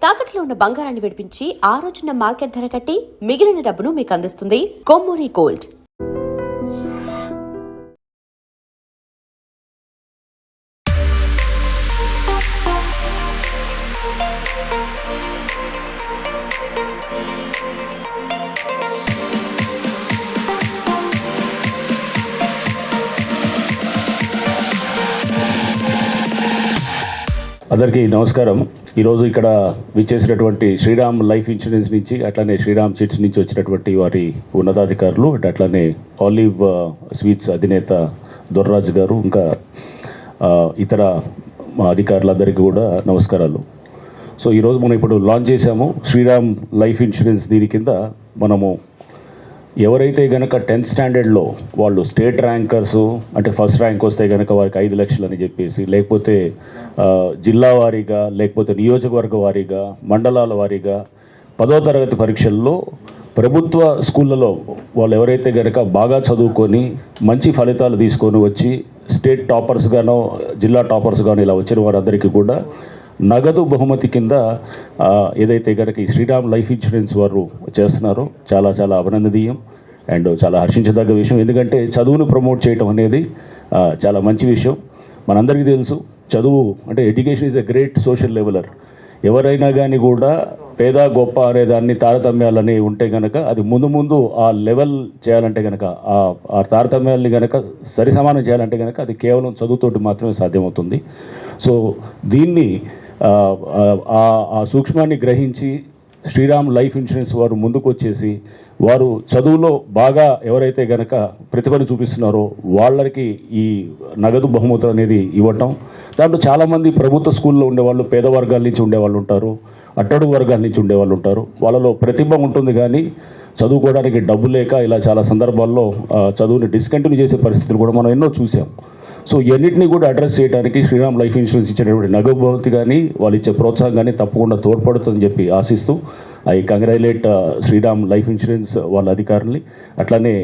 తాకట్లో ఉన్న బంగారాన్ని విడిపించి ఆ రోజున మార్కెట్ ధర కట్టి మిగిలిన డబ్బును మీకు అందిస్తుంది కొమ్మూరి గోల్డ్. అందరికీ నమస్కారం. ఈరోజు ఇక్కడ విచ్చేసినటువంటి శ్రీరామ్ లైఫ్ ఇన్సూరెన్స్ నుంచి, అట్లానే శ్రీరామ్ చిట్స్ నుంచి వచ్చినటువంటి వారి ఉన్నతాధికారులు, అట్లానే ఆలివ్ స్వీట్స్ అధినేత దొర్రాజు గారు, ఇంకా ఇతర అధికారులందరికీ కూడా నమస్కారాలు. సో ఈరోజు మనం ఇప్పుడు లాంచ్ చేశాము శ్రీరామ్ లైఫ్ ఇన్సూరెన్స్. దీని కింద మనము ఎవరైతే కనుక 10th స్టాండర్డ్లో వాళ్ళు స్టేట్ ర్యాంకర్స్, అంటే ఫస్ట్ ర్యాంక్ వస్తే కనుక వారికి 5 లక్షలు అని చెప్పేసి, లేకపోతే జిల్లా వారీగా, లేకపోతే నియోజకవర్గ వారీగా, మండలాల వారీగా 10వ తరగతి పరీక్షల్లో ప్రభుత్వ స్కూళ్ళలో వాళ్ళు ఎవరైతే కనుక బాగా చదువుకొని మంచి ఫలితాలు తీసుకొని వచ్చి స్టేట్ టాపర్స్గానో జిల్లా టాపర్స్గానో ఇలా వచ్చిన వారందరికీ కూడా నగదు బహుమతి కింద ఏదైతే కనుక ఈ శ్రీరామ్ లైఫ్ ఇన్సూరెన్స్ వారు చేస్తున్నారో చాలా చాలా అభినందనీయం అండ్ చాలా హర్షించదగ్గ విషయం. ఎందుకంటే చదువును ప్రమోట్ చేయటం అనేది చాలా మంచి విషయం. మనందరికీ తెలుసు, చదువు అంటే education is a great social leveller. ఎవరైనా కానీ కూడా పేద గొప్ప అనే దాన్ని తారతమ్యాలని ఉంటే కనుక అది ముందు ఆ లెవెల్ చేయాలంటే కనుక ఆ తారతమ్యాలని కనుక సరి సమానం చేయాలంటే కనుక అది కేవలం చదువుతోటి మాత్రమే సాధ్యమవుతుంది. సో దీన్ని ఆ సూక్ష్మాన్ని గ్రహించి శ్రీరామ్ లైఫ్ ఇన్సూరెన్స్ వారు ముందుకు వచ్చేసి వారు చదువులో బాగా ఎవరైతే గనక ప్రతిభను చూపిస్తున్నారో వాళ్ళకి ఈ నగదు బహుమతులు అనేది ఇవ్వటం. దాంట్లో చాలామంది ప్రభుత్వ స్కూల్లో ఉండేవాళ్ళు, పేద వర్గాల నుంచి ఉండేవాళ్ళు ఉంటారు, అట్టడుగు వర్గాల నుంచి ఉండేవాళ్ళు ఉంటారు. వాళ్ళలో ప్రతిభ ఉంటుంది కానీ చదువుకోవడానికి డబ్బు లేక ఇలా చాలా సందర్భాల్లో చదువుని డిస్కంటిన్యూ చేసే పరిస్థితులు కూడా మనం ఎన్నో చూసాం. సో ఇవన్నింటినీ కూడా అడ్రస్ చేయడానికి శ్రీరామ్ లైఫ్ ఇన్సూరెన్స్ ఇచ్చేటటువంటి నగదు బహుమతి కానీ వాళ్ళు ఇచ్చే ప్రోత్సాహం కానీ తప్పకుండా తోడ్పడుతుందని చెప్పి ఆశిస్తూ I congratulate Shriram life insurance వాళ్ళ అధికారుల్ని. అట్లానే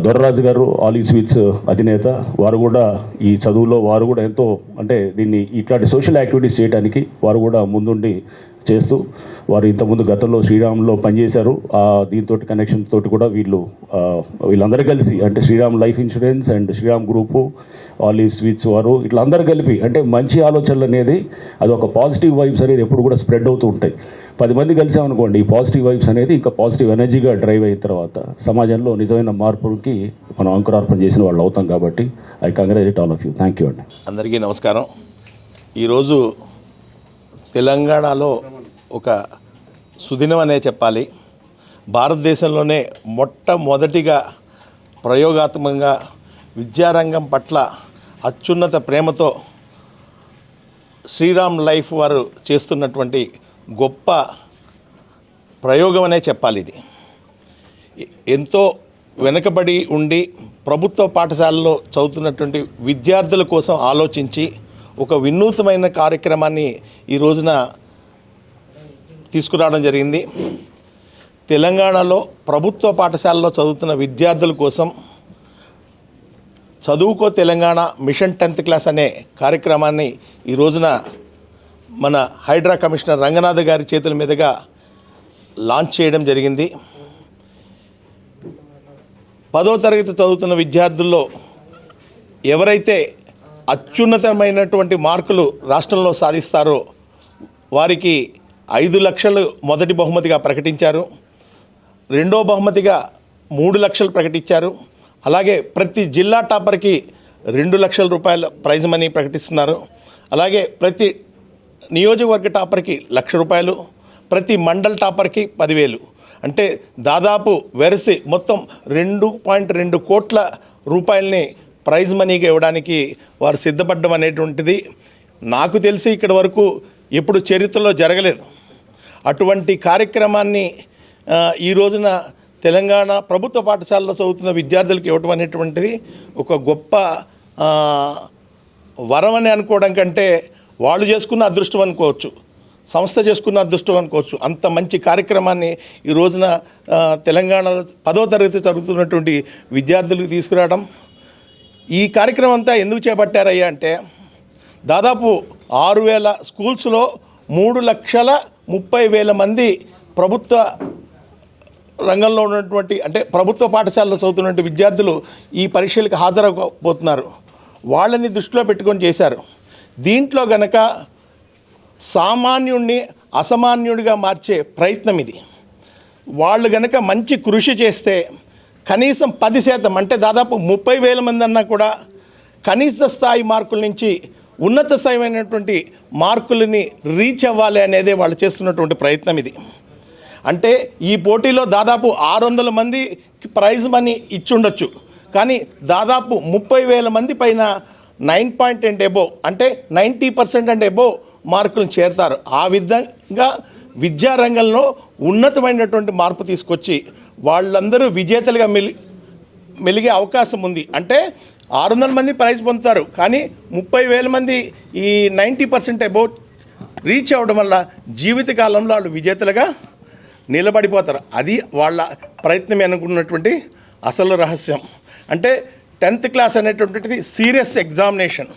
దొర్రాజు గారు, ఆలివ్ స్వీట్స్ అధినేత, వారు కూడా ఈ చదువులో వారు కూడా ఎంతో అంటే దీన్ని ఇట్లాంటి సోషల్ యాక్టివిటీస్ చేయడానికి వారు కూడా ముందుండి చేస్తూ, వారు ఇంతకుముందు గతంలో శ్రీరామ్లో పనిచేశారు. దీంతో కనెక్షన్ తోటి కూడా వీళ్ళందరూ కలిసి అంటే Shriram life insurance and Shriram group, olive sweets వారు ఇట్లా అందరు కలిపి అంటే మంచి ఆలోచనలు అనేది అది ఒక పాజిటివ్ వైబ్స్ అనేది ఎప్పుడు కూడా స్ప్రెడ్ అవుతూ ఉంటాయి. 10 మంది కలిసామనుకోండి, ఈ పాజిటివ్ వైబ్స్ అనేది ఇంకా పాజిటివ్ ఎనర్జీగా డ్రైవ్ అయిన తర్వాత సమాజంలో నిజమైన మార్పులకి మనం అంకురార్పణ చేసిన వాళ్ళు అవుతాం. కాబట్టి I congratulate all of you. Thank you అండి. అందరికీ నమస్కారం. ఈరోజు తెలంగాణలో ఒక సుదినం అనే చెప్పాలి. భారతదేశంలోనే మొట్టమొదటిగా ప్రయోగాత్మకంగా విద్యారంగం పట్ల అత్యున్నత ప్రేమతో శ్రీరామ్ లైఫ్ వారు చేస్తున్నటువంటి గొప్ప ప్రయోగం అనే చెప్పాలి. ఇది ఎంతో వెనుకబడి ఉండి ప్రభుత్వ పాఠశాలలో చదువుతున్నటువంటి విద్యార్థుల కోసం ఆలోచించి ఒక వినూత్నమైన కార్యక్రమాన్ని ఈ రోజున తీసుకురావడం జరిగింది. తెలంగాణలో ప్రభుత్వ పాఠశాలలో చదువుతున్న విద్యార్థుల కోసం చదువుకో తెలంగాణ మిషన్ 10th క్లాస్ అనే కార్యక్రమాన్ని ఈ రోజున మన హైడ్రా కమిషనర్ రంగనాథ్ గారి చేతుల మీదుగా లాంచ్ చేయడం జరిగింది. 10వ తరగతి చదువుతున్న విద్యార్థుల్లో ఎవరైతే అత్యున్నతమైనటువంటి మార్కులు రాష్ట్రంలో సాధిస్తారో వారికి 5 లక్షలు మొదటి బహుమతిగా ప్రకటించారు. రెండో బహుమతిగా 3 లక్షలు ప్రకటించారు. అలాగే ప్రతి జిల్లా టాపర్కి 2 లక్షల రూపాయల ప్రైజ్ మనీ ప్రకటిస్తున్నారు. అలాగే ప్రతి నియోజకవర్గ టాపర్కి 1,00,000 రూపాయలు, ప్రతి మండల్ టాపర్కి 10,000. అంటే దాదాపు వెరసి మొత్తం 2.2 కోట్ల రూపాయలని ప్రైజ్ మనీగా ఇవ్వడానికి వారు సిద్ధపడడం అనేటువంటిది నాకు తెలిసి ఇక్కడి వరకు ఎప్పుడు చరిత్రలో జరగలేదు. అటువంటి కార్యక్రమాన్ని ఈ రోజున తెలంగాణ ప్రభుత్వ పాఠశాలలో చదువుతున్న విద్యార్థులకు ఇవ్వటం అనేటువంటిది ఒక గొప్ప వరం అని అనుకోవడం కంటే వాళ్ళు చేసుకున్న అదృష్టం అనుకోవచ్చు, సంస్థ చేసుకున్న అదృష్టం అనుకోవచ్చు. అంత మంచి కార్యక్రమాన్ని ఈ రోజున తెలంగాణలో 10వ తరగతి చదువుతున్నటువంటి విద్యార్థులకు తీసుకురావడం. ఈ కార్యక్రమం అంతా ఎందుకు చేపట్టారయ్యా అంటే దాదాపు 6,000 స్కూల్స్లో 3 లక్షల 30,000 మంది ప్రభుత్వ రంగంలో ఉన్నటువంటి అంటే ప్రభుత్వ పాఠశాలలో చదువుతున్నటువంటి విద్యార్థులు ఈ పరీక్షలకు హాజరవకపోతున్నారు. వాళ్ళని దృష్టిలో పెట్టుకొని చేశారు. దీంట్లో గనక సామాన్యుడిని అసామాన్యుడిగా మార్చే ప్రయత్నం ఇది. వాళ్ళు గనక మంచి కృషి చేస్తే కనీసం 10% అంటే దాదాపు 30,000 మంది అన్నా కూడా కనీస స్థాయి మార్కుల నుంచి ఉన్నత స్థాయిమైనటువంటి మార్కులని రీచ్ అవ్వాలి అనేదే వాళ్ళు చేస్తున్నటువంటి ప్రయత్నం ఇది. అంటే ఈ పోటీలో దాదాపు 600 మంది ప్రైజ్ మనీ ఇచ్చుండొచ్చు, కానీ దాదాపు 30,000 మంది పైన 9 అండ్ అబోవ్ అంటే 90% అండ్ అబోవ్ మార్కులను చేరుతారు. ఆ విధంగా విద్యారంగంలో ఉన్నతమైనటువంటి మార్పు తీసుకొచ్చి వాళ్ళందరూ విజేతలుగా మెలిగే అవకాశం ఉంది. అంటే 600 మంది ప్రైజ్ పొందుతారు, కానీ 30,000 మంది ఈ 90% అబౌవ్ రీచ్ అవ్వడం వల్ల జీవితకాలంలో వాళ్ళు విజేతలుగా నిలబడిపోతారు. అది వాళ్ళ ప్రయత్నం అనుకున్నటువంటి అసలు రహస్యం. అంటే 10th క్లాస్ అనేటువంటిది సీరియస్ ఎగ్జామినేషన్.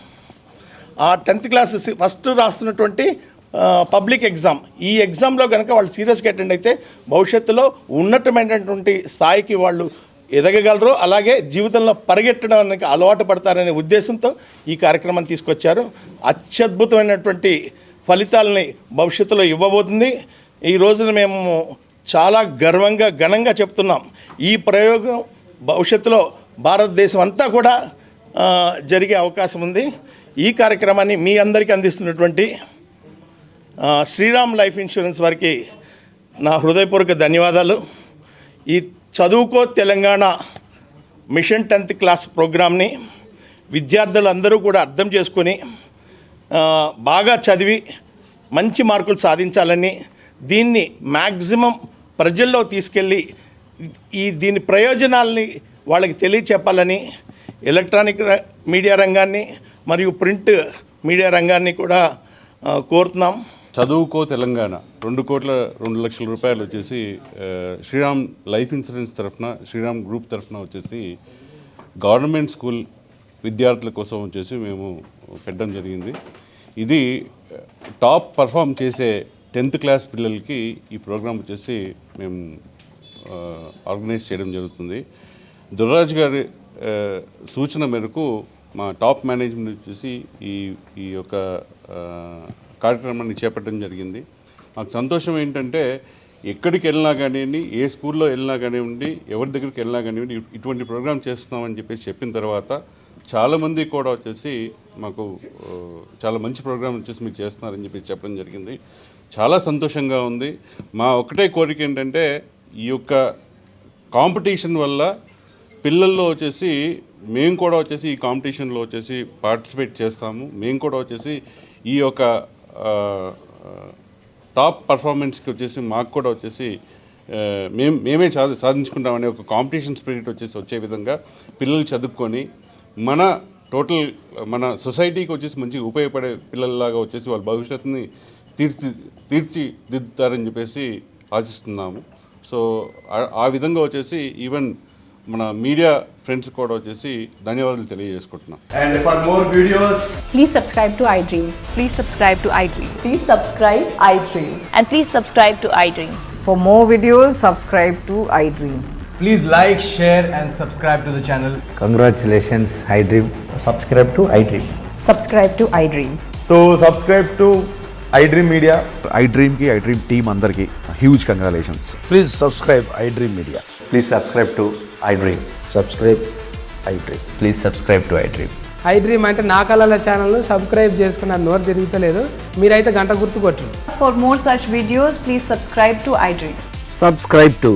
ఆ 10th క్లాస్ ఫస్ట్ రాస్తున్నటువంటి పబ్లిక్ ఎగ్జామ్. ఈ ఎగ్జామ్లో కనుక వాళ్ళు సీరియస్గా అటెండ్ అయితే భవిష్యత్తులో ఉన్నతమైనటువంటి స్థాయికి వాళ్ళు ఎదగగలరు, అలాగే జీవితంలో పరిగెట్టడానికి అలవాటు పడతారనే ఉద్దేశంతో ఈ కార్యక్రమాన్ని తీసుకొచ్చారు. అత్యద్భుతమైనటువంటి ఫలితాలని భవిష్యత్తులో ఇవ్వబోతుంది. ఈ రోజున మేము చాలా గర్వంగా ఘనంగా చెప్తున్నాం, ఈ ప్రయోగం భవిష్యత్తులో భారతదేశం అంతా కూడా జరిగే అవకాశం ఉంది. ఈ కార్యక్రమాన్ని మీ అందరికీ అందిస్తున్నటువంటి శ్రీరామ్ లైఫ్ ఇన్సూరెన్స్ వారికి నా హృదయపూర్వక ధన్యవాదాలు. ఈ చదువుకో తెలంగాణ మిషన్ 10th క్లాస్ ప్రోగ్రామ్ని విద్యార్థులందరూ కూడా అర్థం చేసుకొని బాగా చదివి మంచి మార్కులు సాధించాలని, దీన్ని మ్యాక్సిమం ప్రజల్లో తీసుకెళ్ళి దీని ప్రయోజనాల్ని వాళ్ళకి తెలియచెప్పాలని ఎలక్ట్రానిక్ మీడియా రంగాన్ని మరియు ప్రింట్ మీడియా రంగాన్ని కూడా కోరుతున్నాం. చదువుకో తెలంగాణ 2,02,00,000 రూపాయలు వచ్చేసి శ్రీరామ్ లైఫ్ ఇన్సూరెన్స్ తరఫున, శ్రీరామ్ గ్రూప్ తరఫున వచ్చేసి గవర్నమెంట్ స్కూల్ విద్యార్థుల కోసం వచ్చేసి మేము పెట్టడం జరిగింది. ఇది టాప్ పర్ఫామ్ చేసే 10th క్లాస్ పిల్లలకి ఈ ప్రోగ్రాం వచ్చేసి మేము ఆర్గనైజ్ చేయడం జరుగుతుంది. దుర్రాజ్ గారి సూచన మేరకు మా టాప్ మేనేజ్మెంట్ వచ్చేసి ఈ యొక్క కార్యక్రమాన్ని చేపట్టడం జరిగింది. మాకు సంతోషం ఏంటంటే ఎక్కడికి వెళ్ళినా కానివ్వండి, ఏ స్కూల్లో వెళ్ళినా కానివ్వండి, ఎవరి దగ్గరికి వెళ్ళినా కానివ్వండి, ఇటువంటి ప్రోగ్రామ్ చేస్తున్నామని చెప్పేసి చెప్పిన తర్వాత చాలామంది కూడా వచ్చేసి మాకు చాలా మంచి ప్రోగ్రామ్ వచ్చేసి మీరు చేస్తున్నారని చెప్పేసి చెప్పడం జరిగింది. చాలా సంతోషంగా ఉంది. మా ఒకటే కోరిక ఏంటంటే ఈ యొక్క కాంపిటీషన్ వల్ల పిల్లల్లో వచ్చేసి మేము కూడా వచ్చేసి ఈ కాంపిటీషన్లో వచ్చేసి పార్టిసిపేట్ చేస్తాము. మేము కూడా వచ్చేసి ఈ యొక్క టాప్ పర్ఫార్మెన్స్కి వచ్చేసి మాకు కూడా వచ్చేసి మేమే సాధించుకుంటామనే ఒక కాంపిటీషన్ స్పిరిట్ వచ్చేసి వచ్చే విధంగా పిల్లలు చదువుకొని మన సొసైటీకి వచ్చేసి మంచిగా ఉపయోగపడే పిల్లల్లాగా వచ్చేసి వాళ్ళ భవిష్యత్తుని తీర్చిదిద్దుతారని చెప్పేసి ఆశిస్తున్నాము. సో ఆ విధంగా వచ్చేసి ఈవెన్ మన మీడియా ఫ్రెండ్స్ కూడా వచ్చేసి ధన్యవాదాలు తెలియజేసుకుంటున్నాం. And for more videos, Please subscribe to iDream. Please subscribe to iDream. Please subscribe iDream. And please subscribe to iDream. For more videos, subscribe to iDream. please like, share and subscribe to the channel. Congratulations, iDream. Subscribe to iDream. Subscribe to iDream. So subscribe to iDream Media. iDream ki iDream team andarki huge congratulations. Please subscribe iDream Media. Please subscribe to iDream. Subscribe iDream. Please subscribe to iDream. iDream అంటే నా కళల ఛానల్ను subscribe చేసుకున్న నోరు తిరుగుతలేదు, మీరైతే గంట గుర్తు కొట్టండి. For more such videos, please subscribe to iDream. Subscribe to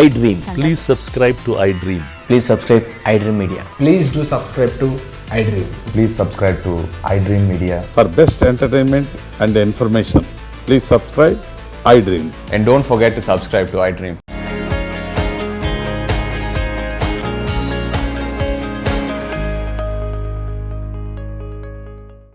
iDream. Please subscribe to iDream. Please subscribe iDream Media. Please do subscribe to iDream. Please subscribe to iDream Media. For best entertainment and information, please subscribe iDream. And don't forget to subscribe to iDream.